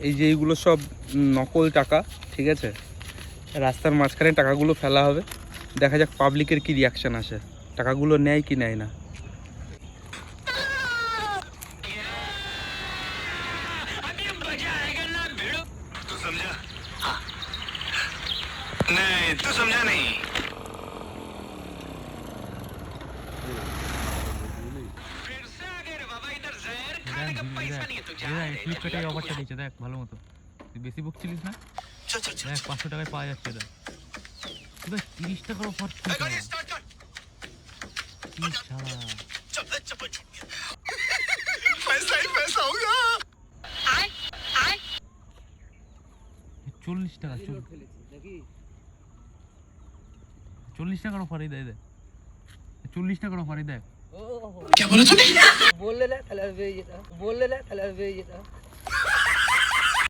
এই যে এইগুলো সব নকল টাকা, ঠিক আছে? রাস্তার মাঝখানে টাকাগুলো ফেলা হবে, দেখা যাক পাবলিকের কি রিয়াকশান আসে, টাকাগুলো নেয় কি নেয় না। ফ্লিপকার্টে অফারটা দিচ্ছে দেখ ভালো মতো, তুই বেশি বুক ছিলিস না, দেখ 500 টাকায় পাওয়া যাচ্ছে এটা। 30 টাকার অফার কি? 40 টাকা, 40 টাকার অফারই দেয়, 40 টাকার অফারই দেখ। क्या बोला तूने? बोल ले ना, कलर भेज देता, बोल ले ना, कलर भेज देता।